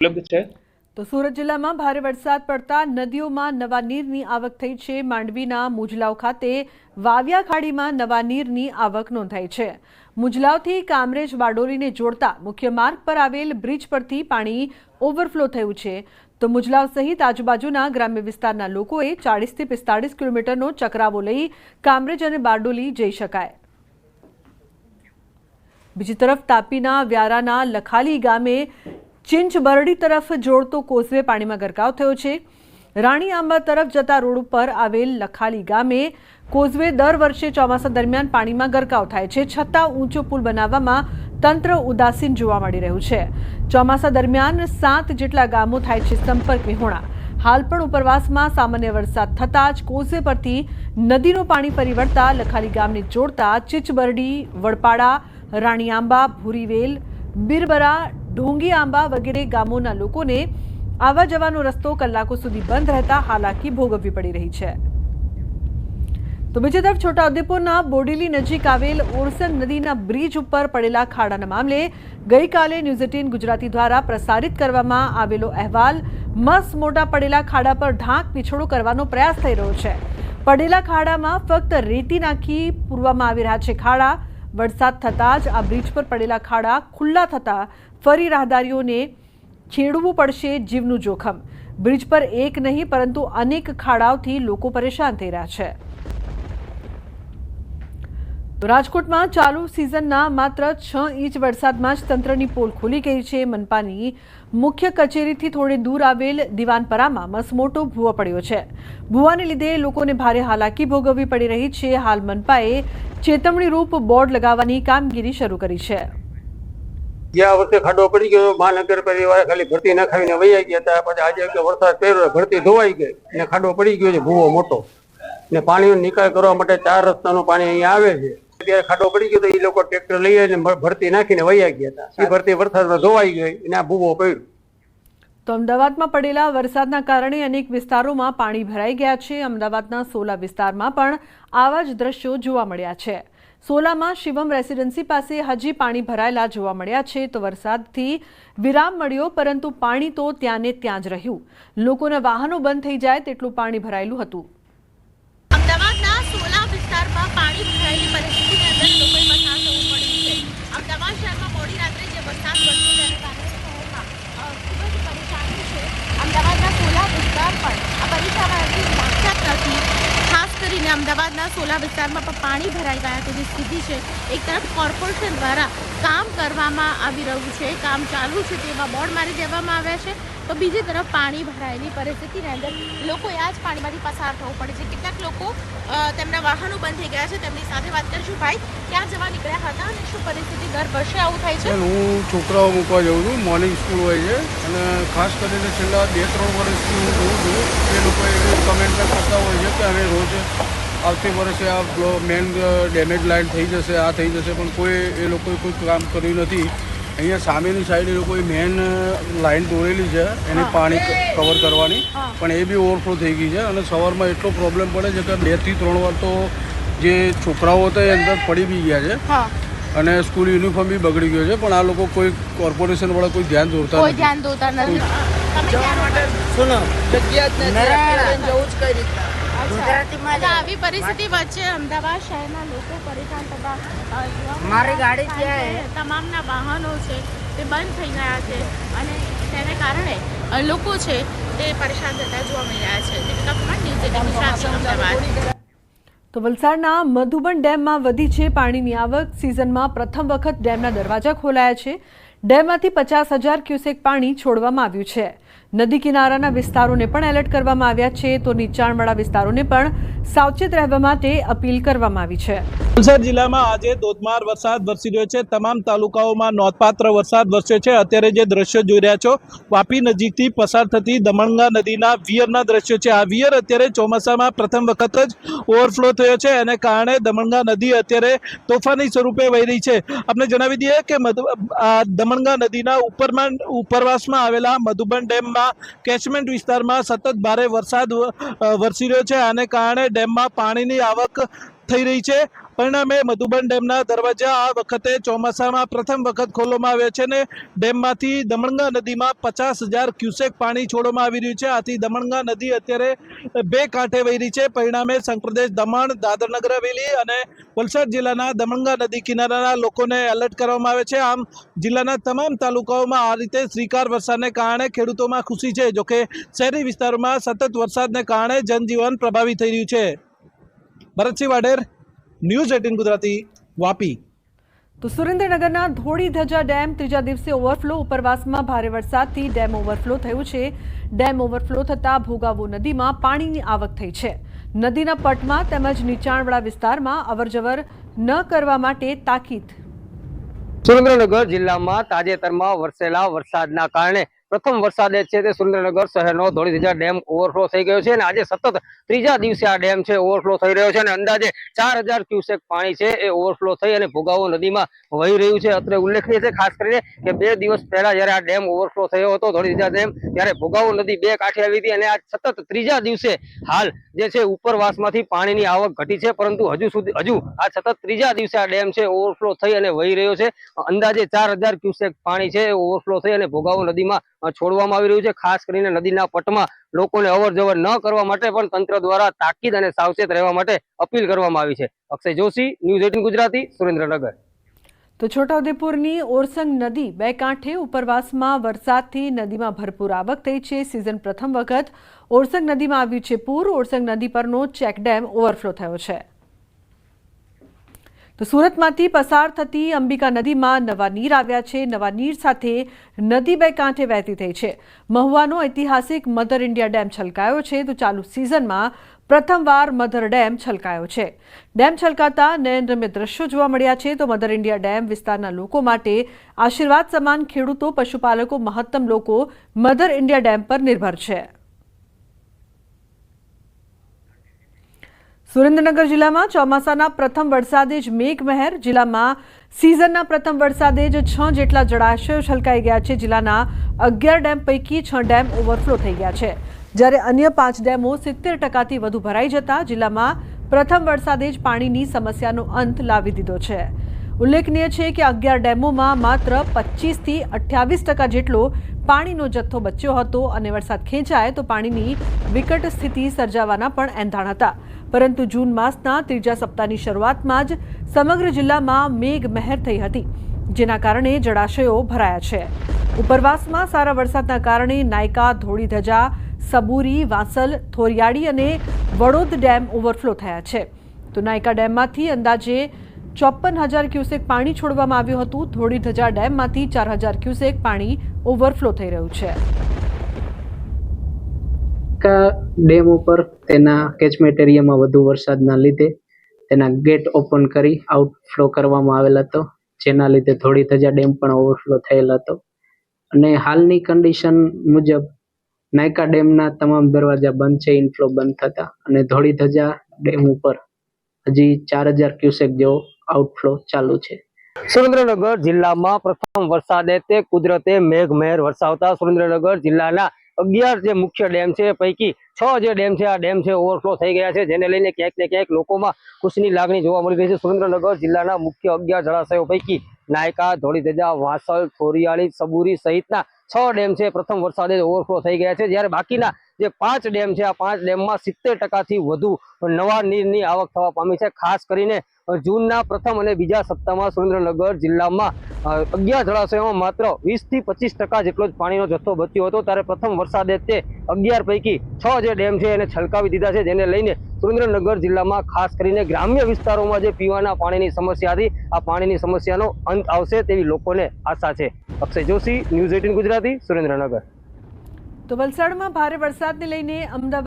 ઉપલબ્ધ છે। તો સુરત જિલ્લામાં ભારે વરસાદ પડતા નદીઓમાં નવા નીરની આવક થઈ છે। માંડવીના મુજલાવ ખાતે વાવિયા ખાડીમાં નવા નીરની આવક નોંધાઈ છે। મુજલાવથી કામરેજ બારડોલીને જોડતા મુખ્ય માર્ગ પર આવેલ બ્રિજ પરથી પાણી ઓવરફ્લો થયું છે। તો મુજલાવ સહિત આજુબાજુના ગ્રામ્ય વિસ્તારના લોકોએ 40 થી 45 કિલોમીટરનો ચકરાવો લઈ કામરેજ અને બારડોલી જઈ શકાય। બીજી તરફ તાપીના વ્યારાના લખાલી ગામે ચિંચબરડી तरफ जोड़तो कोसवे पानी में गरकाव थयो छे। राणी आंबा तरफ जता रोड पर आवेल लखाली गामे कोसवे दर वर्षे ચોમાસા दरमियान पानी में गरकाव थाय छे, छतां ऊंचो पुल बनाववामां तंत्र उदासीन जोवा मळी रह्युं छे। ચોમાસા दरमियान 7 जेटला गामो थाय छे संपर्क विहोणा। हाल पण उपरवासमां सामान्य वरसाद थतां ज कोसवे परथी नदीनुं पाणी फरी वळता लखाली गामने जोड़ता चिंचबरडी, वड़पाड़ा, राणी आंबा, भूरीवेल, बीरबरा, ढोंगी आंबा वगैरह गामोना लोकोने आवा जवानो रस्तो कलाको सुधी बंध रहता हालाकी भोगववी पड़ी रही है। तो बीजी तरफ छोटाउदेपुरना बोडेली नजीक आवेल ओरसन नदीना ब्रिज पर पड़ेला खाड़ाना मामले गई काले न्यूज़ 18 गुजराती द्वारा प्रसारित करवामां आवेलो अहेवाल मस्त मोटा पड़ेला खाड़ा पर ढांक पीछोड़ो करवानो प्रयास थई रह्यो छे। पड़ेला खाड़ामां फक्त रेती नाखी पूरवामां आवी रह्या छे। खाड़ा वरसाद थतां ज आ ब्रिज पर पड़ेला खाड़ा खुल्ला थता फरी राहदारीओने छेड़वू पड़शे जीवनुं जोखम। ब्रिज पर एक नहीं परंतु अनेक खाड़ाओथी लोको परेशान थई रह्या छे। तो राजकोटमां चालू सीजनना मात्र 6 इंच वरसादमां ज तंत्रनी पोल खुली गई छे। मनपानी मुख्य कचेरीथी थोड़े दूर आवेल दीवानपरामां मसमोटो भूવો પડ્યો છે। ભૂવાને લીધે લોકોને ભારે હાલાકી ભોગવવી પડી રહી છે। હાલ મનપાએ ચેતવણી રૂપ બોર્ડ લગાવવાની કામગીરી શરૂ કરી છે। ગયા વર્ષે ખાડો પડી ગયો, મહાનગરપાલિકા ખાલી ભરતી નખાવીને વૈયા ગયા હતા। પછી આજે વરસાદ પડ્યો, ભરતી ધોવાઈ ગઈ ને ખાડો પડી ગયો છે ભૂવો મોટો ને પાણીનો નિકાલ કરવા માટે 4 રસ્તાનું પાણી અહીંયા આવે છે। ત્યારે ખાડો પડી ગયો તો એ લોકો ટ્રેક્ટર લઈ આવીને ભરતી નાખીને વૈયા ગયા હતા। એ ભરતી વરસાદમાં ધોવાઈ ગઈ અને આ ભૂવો પડ્યો। તો અમદાવાદમાં પડેલા વરસાદના કારણે અનેક વિસ્તારોમાં પાણી ભરાઈ ગયા છે। અમદાવાદના સોલા વિસ્તારમાં પણ આવા જ દ્રશ્યો જોવા મળ્યા છે। સોલામાં શિવમ રેસિડેન્સી પાસે હજી પાણી ભરાયેલા જોવા મળ્યા છે। તો વરસાદથી વિરામ મળ્યો પરંતુ પાણી તો ત્યાં ને ત્યાં જ રહ્યું। લોકોના વાહનો બંધ થઈ જાય તેટલું પાણી ભરાયેલું હતું। અમદાવાદના સોલા વિસ્તારમાં પાણી ભરાયેલી પરિસ્થિતિની અંદર લોકોએ પસાર થવું પડ્યું છે। અમદાવાદ શહેરમાં મોડી રાત્રે જે વરસાદ પડ્યો તેને કારણે શહેરમાં ખૂબ જ પરેશાની છે। અમદાવાદના સોલા વિસ્તાર પણ આ પરેશાની માગતા નથી। ખાસ કરીને અમદાવાદના સોલા વિસ્તારમાં પણ પાણી ભરાઈ ગયા તેવી સ્થિતિ છે। એક તરફ કોર્પોરેશન દ્વારા કામ કરવામાં આવી રહ્યું છે, કામ ચાલુ છે તેવા બોર્ડ મારી દેવામાં આવ્યા છે, તો બીજી તરફ પાણી ભરાયેલી પરિસ્થિતિની અંદર લોકોએ આ જ પાણીમાંથી પસાર થવું પડે છે। કેટલાક લોકો તેમના વાહનો બંધ થઈ ગયા છે, તેમની સાથે વાત કરીશું। ભાઈ, ક્યાં જવા નીકળ્યા હતા અને શું પરિસ્થિતિ દર વર્ષે આવું થાય છે? હું છોકરાઓ મૂકવા જાઉં છું, મોર્નિંગ સ્કૂલ હોય છે અને ખાસ કરીને છેલ્લા 2-3 વર્ષથી હું જોઉં છું એ લોકો એવી કમેન્ટ કરતા હોય છે કે અમે રોજ આવતી વર્ષે આ મેન ડેમેજ લાઇન થઈ જશે, આ થઈ જશે, પણ કોઈ એ લોકોએ કોઈ કામ કર્યું નથી। અહીંયા સામેની સાઈડ એ લોકોએ મેન લાઈન દોરેલી છે એને પાણી કવર કરવાની, પણ એ બી ઓવરફ્લો થઈ ગઈ છે અને સવારમાં એટલો પ્રોબ્લેમ પડે છે કે 2 થી 3 વાર તો જે છોકરાઓ હતા એ અંદર પડી બી ગયા છે અને સ્કૂલ યુનિફોર્મ બી બગડી ગયો છે, પણ આ લોકો કોઈ કોર્પોરેશન વાળા કોઈ ધ્યાન દોરતા નથી। આવી પરિસ્થિતિ વચ્ચે અમદાવાદ શહેરના લોકો પરેશાન થતા મારી ગાડી છે, તમામના વાહનો છે તે બંધ થઈ ગયા છે અને તેને કારણે લોકો છે તે પરેશાન થતા જોવા મળી રહ્યા છે। દીપિકા કુમાર, ન્યૂઝ 18 ગુજરાતી, અમદાવાદ। તો વલસાડના મધુબન ડેમમાં વધી છે પાણીની આવક। સિઝનમાં પ્રથમ વખત ડેમના દરવાજા ખોલાયા છે। ડેમમાંથી 50,000 ક્યુસેક પાણી છોડવામાં આવ્યું છે। નદી કિનારાના વિસ્તારોને પણ એલર્ટ કરવામાં આવ્યા છે, તો નીચાણવાળા વિસ્તારોને પણ સાવચેત રહેવા માટે અપીલ કરવામાં આવી છે। વલસાડ જિલ્લામાં આજે ધોધમાર વરસાદ વરસી રહ્યો છે। તમામ તાલુકાઓમાં નોંધપાત્ર વરસાદ વરસ્યો છે। અત્યારે જે દ્રશ્યો જોઈ રહ્યા છો, વાપી નજીકથી પસાર થતી દમણગંગા નદીના વિયરના દ્રશ્યો છે। આ વિયર અત્યારે ચોમાસામાં પ્રથમ વખત જ ઓવરફ્લો થયો છે અને કારણે દમણગંગા નદી અત્યારે તોફાની સ્વરૂપે વહી રહી છે। આપણે જણાવી દઈએ કે દમણગંગા નદીના ઉપરવાસમાં આવેલા મધુબન ડેમમાં કેચમેન્ટ વિસ્તારમાં સતત ભારે વરસાદ વરસી રહ્યો છે, આને કારણે ડેમમાં પાણીની આવક થઈ રહી છે। પરિણામે મધુબન ડેમના દરવાજા આ વખતે ચોમાસામાં પ્રથમ વખત ખોલવામાં આવ્યા છે અને ડેમમાંથી દમણગંગા નદીમાં 50,000 ક્યુસેક પાણી છોડવામાં આવી રહ્યું છે. આથી દમણગંગા નદી અત્યારે બે કાંઠે વહી રહી છે. પરિણામે સંઘપ્રદેશ દમણ, દાદરનગર હવેલી અને વલસાડ જિલ્લાના દમણગંગા નદી કિનારાના લોકોને એલર્ટ કરવામાં આવે છે. આમ જિલ્લાના તમામ તાલુકાઓમાં આ રીતે શ્રીકાર વરસાદને કારણે ખેડૂતોમાં ખુશી છે. જોકે શહેરી વિસ્તારોમાં સતત વરસાદને કારણે જનજીવન પ્રભાવિત થઈ રહ્યું છે. ભરતસિંહ વાડેર, ન્યૂઝ 18 ગુજરાતી, વાપી. તો સુરેન્દ્રનગરના ધોળીધજા ડેમ ત્રીજા દિવસે ઓવરફ્લો. ઉપરવાસમાં ભારે વરસાદથી ડેમ ઓવરફ્લો થયું છે. ડેમ ઓવરફ્લો થતાં ભોગાવો નદીમાં પાણીની આવક થઈ છે. નદીના પટમાં તેમજ નીચાણવાળા વિસ્તારમાં અવરજવર ન કરવા માટે તાકીદ. સુરેન્દ્રનગર જિલ્લામાં તાજેતરમાં વરસેલા વરસાદના કારણે પ્રથમ વરસાદે છે તે સુરેન્દ્રનગર શહેરનો ધોળીધજા ડેમ ઓવરફ્લો થઈ ગયો છે અને આજે સતત ત્રીજા દિવસે આ ડેમ છે ઓવરફ્લો થઈ રહ્યો છે અને અંદાજે 4,000 ક્યુસેક પાણી છે એ ઓવરફ્લો થઈ અને ભોગાવો નદીમાં વહી રહ્યું છે. અત્રે ઉલ્લેખનીય છે ખાસ કરીને કે 2 દિવસ પહેલા જ્યારે આ ડેમ ઓવરફ્લો થયો હતો ધોળીધજા ડેમ, ત્યારે ભોગાવો નદી બે કાંઠે આવી હતી અને આ સતત ત્રીજા દિવસે હાલ જે છે ઉપરવાસમાંથી પાણીની આવક ઘટી છે, પરંતુ હજુ આ સતત ત્રીજા દિવસે આ ડેમ છે ઓવરફ્લો થઈ અને વહી રહ્યો છે. અંદાજે 4,000 ક્યુસેક પાણી છે ઓવરફ્લો થઈ અને ભોગાવો નદીમાં છોડવામાં આવી રહ્યું છે. ખાસ કરીને નદીના પટમાં લોકોને અવર જવર ન કરવા માટે પણ તંત્ર દ્વારા તાકીદ અને સાવચેત રહેવા માટે અપીલ કરવામાં આવી છે. અક્ષય જોશી, ન્યૂઝ 18 ગુજરાતી, સુરેન્દ્રનગર. તો છોટાઉદેપુરની ઓરસંગ નદી બે કાંઠે. ઉપરવાસમાં વરસાદથી નદીમાં ભરપૂર આવક થઈ છે. સિઝન પ્રથમ વખત ઓરસંગ નદીમાં આવ્યું છે પૂર. ઓરસંગ નદી પરનો ચેક ડેમ ઓવરફ્લો થયો છે. તો સુરતમાંથી પસાર થતી અંબિકા નદીમાં નવા નીર આવ્યા છે. નવા નીર સાથે નદી બે કાંઠે વહેતી થઈ છે. મહુવાનો ઐતિહાસિક મધર ઇન્ડિયા ડેમ છલકાયો છે. તો ચાલુ સિઝનમાં પ્રથમવાર મધર ડેમ છલકાયો છે. ડેમ છલકાતા નયનરમ્ય દ્રશ્યો જોવા મળ્યા છે. તો મધર ઇન્ડિયા ડેમ વિસ્તારના લોકો માટે આશીર્વાદ સમાન. ખેડૂતો, પશુપાલકો, મહત્તમ લોકો મધર ઇન્ડિયા ડેમ પર નિર્ભર છે. સુરેન્દ્રનગર જિલ્લામાં ચોમાસાના પ્રથમ વરસાદે જ મેઘમહેર. જિલ્લામાં સિઝનના પ્રથમ વરસાદે જ 6 જેટલા જળાશયો છલકાઈ ગયા છે. જિલ્લાના 11 ડેમ પૈકી 6 ડેમ ઓવરફ્લો થઈ ગયા છે, જ્યારે અન્ય 5 ડેમો 70%થી વધુ ભરાઈ જતા જિલ્લામાં પ્રથમ વરસાદે જ પાણીની સમસ્યાનો અંત લાવી દીધો છે. ઉલ્લેખનીય છે કે 11 ડેમોમાં માત્ર 25થી 28% જેટલો પાણીનો જથ્થો બચ્યો હતો અને વરસાદ ખેંચાય તો પાણીની વિકટ સ્થિતિ સર્જાવાના પણ એંધાણ હતા. પરંતુ જૂન માસના ત્રીજા સપ્તાહની શરૂઆતમાં જ સમગ્ર જિલ્લામાં મેઘમહેર થઈ હતી, જેના કારણે જળાશયો ભરાયા છે. ઉપરવાસમાં સારા વરસાદના કારણે નાયકા, ધોળીધજા, સબુરી, વાંસલ, થોરિયાડી અને વડોદ ડેમ ઓવરફ્લો થયા છે. તો નાયકા ડેમમાંથી અંદાજે 54,000 ક્યુસેક પાણી છોડવામાં આવ્યું હતું. ધોળીધજા ડેમમાંથી 4,000 ક્યુસેક પાણી ઓવરફ્લો થઈ રહ્યું છે. ડેમ ઉપર તેના કેચમેન્ટ એરિયામાં વધુ વરસાદના લીધે તેના ગેટ ઓપન કરી આઉટફ્લો કરવામાં આવેલ હતો, જેના લીધે ધોળીધજા ડેમ પણ ઓવરફ્લો થયેલ હતો. અને હાલની કન્ડિશન મુજબ નાયકા ડેમના તમામ દરવાજા બંધ છે, ઇનફ્લો બંધ થતા, અને ધોળીધજા ડેમ ઉપર હજી 4,000 ક્યુસેક જેવો આઉટફ્લો ચાલુ છે. સુરેન્દ્રનગર જિલ્લામાં પ્રથમ વરસાદે તે કુદરતે મેઘમહેર વરસાવતા સુરેન્દ્રનગર જિલ્લાના 11 જે મુખ્ય ડેમ છે પૈકી 6 જે ડેમ છે આ ડેમ છે ઓવરફ્લો થઈ ગયા છે, જેને લઈને ક્યાંક ને ક્યાંક લોકોમાં ખુશીની લાગણી જોવા મળી રહી છે. સુરેન્દ્રનગર જિલ્લાના મુખ્ય 11 જળાશયો પૈકી નાયકા, ધોળીધજા, વાંસલ, થોરિયાળી, સબુરી સહિતના 6 ડેમ છે પ્રથમ વરસાદે ઓવરફ્લો થઈ ગયા છે, જ્યારે બાકીના જે 5 ડેમ છે આ 5 ડેમમાં 70%થી વધુ નવા નીરની આવક થવા પામી છે. ખાસ કરીને જૂનના પ્રથમ અને બીજા સપ્તાહમાં સુરેન્દ્રનગર જિલ્લામાં 11 જળાશયોમાં માત્ર 20થી 25% જેટલો જ પાણીનો જથ્થો બચ્યો હતો, ત્યારે પ્રથમ વરસાદે તે 11 પૈકી 6 જે ડેમ છે એને છલકાવી દીધા છે, જેને લઈને સુરેન્દ્રનગર જિલ્લામાં ખાસ કરીને ગ્રામ્ય વિસ્તારોમાં જે પીવાના પાણીની સમસ્યા હતી આ પાણીની સમસ્યાનો અંત આવશે તેવી લોકોને આશા છે. અક્ષય જોશી, ન્યૂઝ 18 ગુજરાતી, સુરેન્દ્રનગર. તો વલસાડમાં ભારે વરસાદને લઈને અમદાવાદ